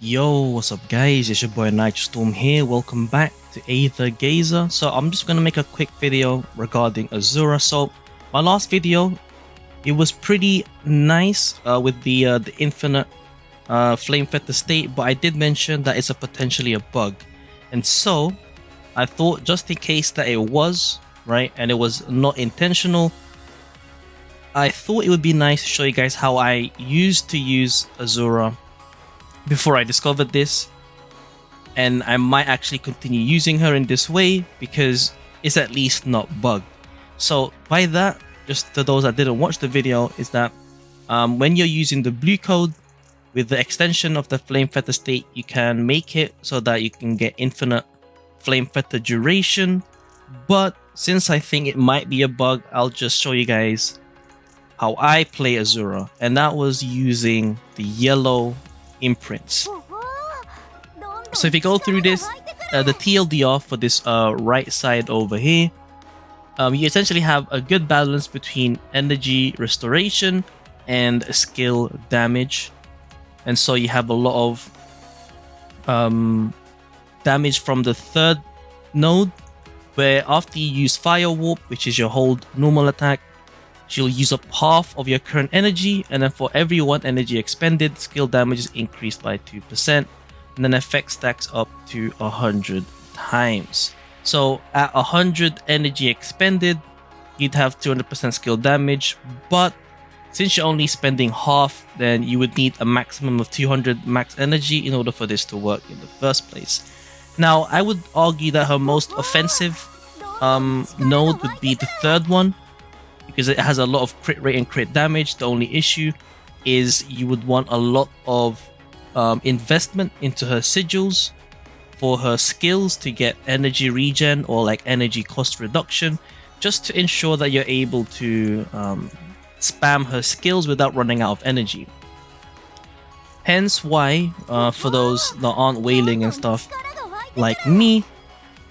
Yo, what's up guys, it's your boy Nitrostorm here, welcome back to Aether Gazer. So I'm just going to make a quick video regarding Asura. So my last video, it was pretty nice with the infinite flamefetter state, but I did mention that it's potentially a bug. And so I thought, just in case that it was, right, and it was not intentional, I thought it would be nice to show you guys how I used to use Asura before I discovered this, and I might actually continue using her in this way because it's at least not bugged. So by that, just to those that didn't watch the video, is that when you're using the blue code with the extension of the flamefetter state, you can make it so that you can get infinite flamefetter duration. But since I think it might be a bug, I'll just show you guys how I play Asura, and that was using the yellow imprints. So if you go through this, the TLDR for this right side over here, you essentially have a good balance between energy restoration and skill damage. And so you have a lot of damage from the third node, where after you use Fire Warp, which is your hold normal attack, she'll use up half of your current energy, and then for every 1 energy expended, skill damage is increased by 2%, and then effect stacks up to 100 times. So at 100 energy expended, you'd have 200% skill damage, but since you're only spending half, then you would need a maximum of 200 max energy in order for this to work in the first place. Now, I would argue that her most offensive node would be the third one, because it has a lot of crit rate and crit damage. The only issue is you would want a lot of investment into her sigils for her skills to get energy regen or like energy cost reduction, just to ensure that you're able to spam her skills without running out of energy. Hence why, for those that aren't whaling and stuff like me,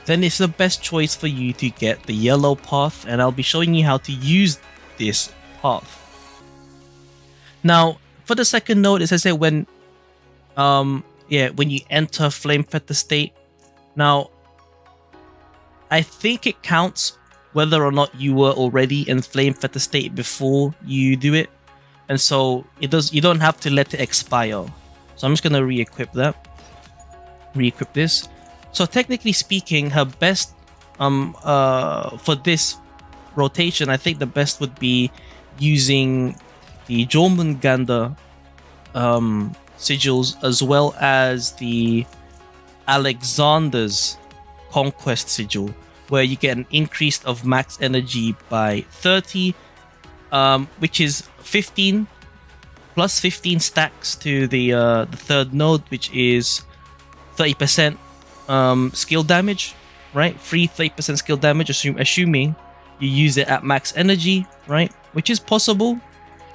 then it's the best choice for you to get the yellow path, and I'll be showing you how to use this path. Now, for the second node, as I said, when you enter flamefetter state. Now, I think it counts whether or not you were already in flamefetter state before you do it, and so it does. You don't have to let it expire. So I'm just gonna re-equip that. Re-equip this. So technically speaking, her best for this rotation, I think the best would be using the Jormungandr sigils, as well as the Alexander's Conquest sigil, where you get an increase of max energy by 30, which is 15 plus 15 stacks to the third node, which is 30% skill damage, right? Free 30% skill damage, assuming you use it at max energy, right? Which is possible,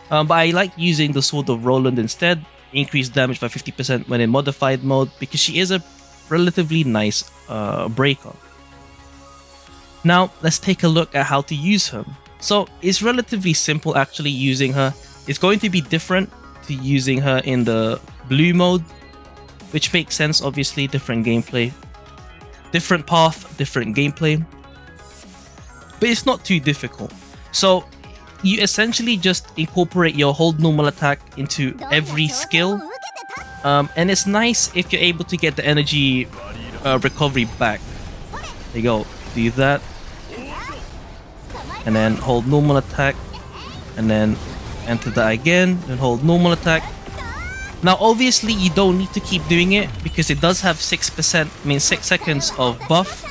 but I like using the Sword of Roland instead. Increased damage by 50% when in modified mode, because she is a relatively nice breaker. Now let's take a look at how to use her. So it's relatively simple actually using her. It's going to be different to using her in the blue mode, which makes sense, obviously. Different gameplay, different path, different gameplay, but it's not too difficult. So you essentially just incorporate your hold normal attack into every skill, and it's nice if you're able to get the energy recovery back. There you go, do that, and then hold normal attack, and then enter that again, and hold normal attack. Now obviously you don't need to keep doing it, because it does have 6 seconds of buff,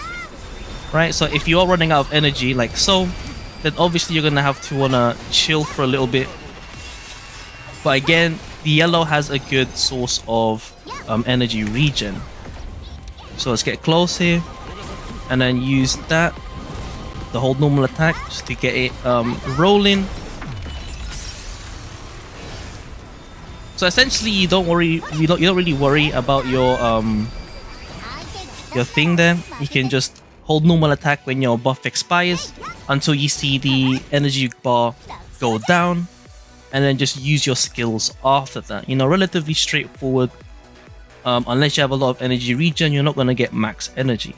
right? So if you are running out of energy like so, then obviously you're gonna have to wanna chill for a little bit. But again, the yellow has a good source of energy regen. So let's get close here, and then use that, the hold normal attack, just to get it rolling. So essentially, you don't really worry about your thing there. You can just hold normal attack when your buff expires until you see the energy bar go down, and then just use your skills after that. You know, relatively straightforward. Unless you have a lot of energy regen, you're not going to get max energy.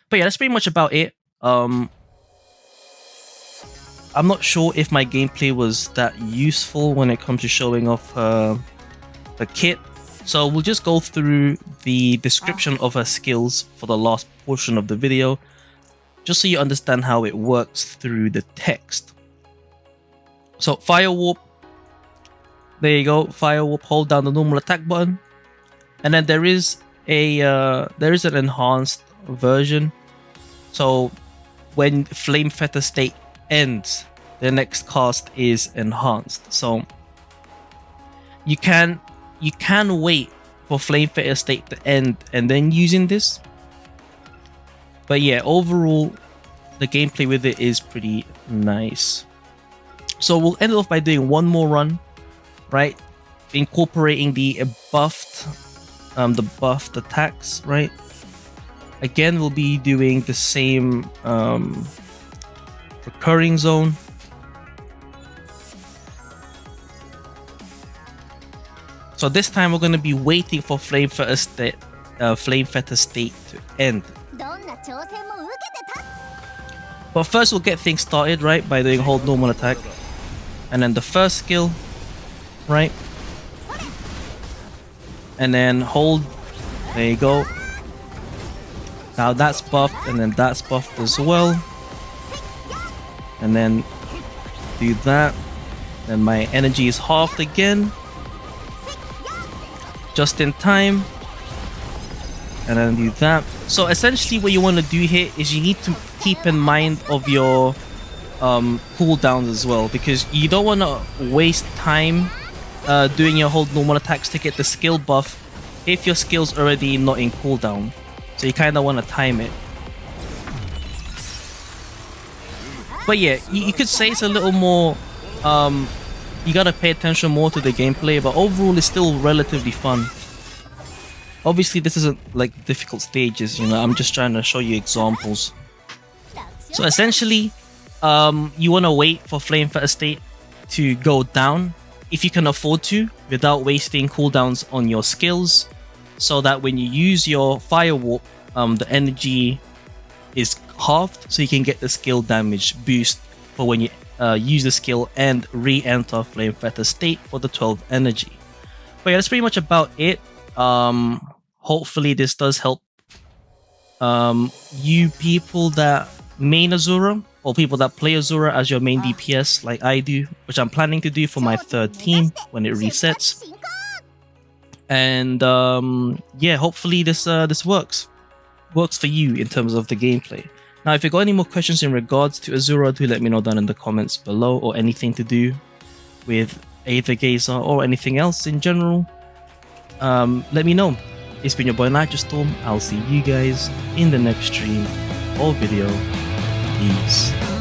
But yeah, that's pretty much about it. I'm not sure if my gameplay was that useful when it comes to showing off the kit. So we'll just go through the description of her skills for the last portion of the video, just so you understand how it works through the text. So Fire Warp, there you go, Fire Warp, hold down the normal attack button. And then there is an enhanced version. So when flamefetter state ends, the next cast is enhanced. So you can wait for flamefetter state to end and then using this. But yeah, overall the gameplay with it is pretty nice. So we'll end off by doing one more run, right? Incorporating the buffed attacks, right? Again, we'll be doing the same recurring zone. So this time we're going to be waiting for flamefetter state to end. But first we'll get things started, right, by doing hold normal attack. And then the first skill, right? And then hold, there you go. Now that's buffed and then that's buffed as well. And then do that. Then my energy is halved again. Just in time. And then do that. So essentially what you want to do here is you need to keep in mind of your cooldowns as well, because you don't want to waste time doing your hold normal attacks to get the skill buff if your skill's already not in cooldown. So you kind of want to time it. But yeah, you could say it's a little more you gotta pay attention more to the gameplay, but overall it's still relatively fun. Obviously this isn't like difficult stages, you know, I'm just trying to show you examples. So essentially you want to wait for flamefetter state to go down if you can afford to, without wasting cooldowns on your skills, so that when you use your fire warp, the energy is halved, so you can get the skill damage boost for when you use the skill and re-enter flamefetter state for the 12 energy. But yeah, that's pretty much about it. Hopefully this does help you people that main Asura, or people that play Asura as your main DPS like I do, which I'm planning to do for my third team when it resets. And yeah, hopefully this works for you in terms of the gameplay. Now, if you got any more questions in regards to Asura, do let me know down in the comments below, or anything to do with Aether Gazer or anything else in general. Let me know. It's been your boy Nitrostorm. I'll see you guys in the next stream or video. Peace.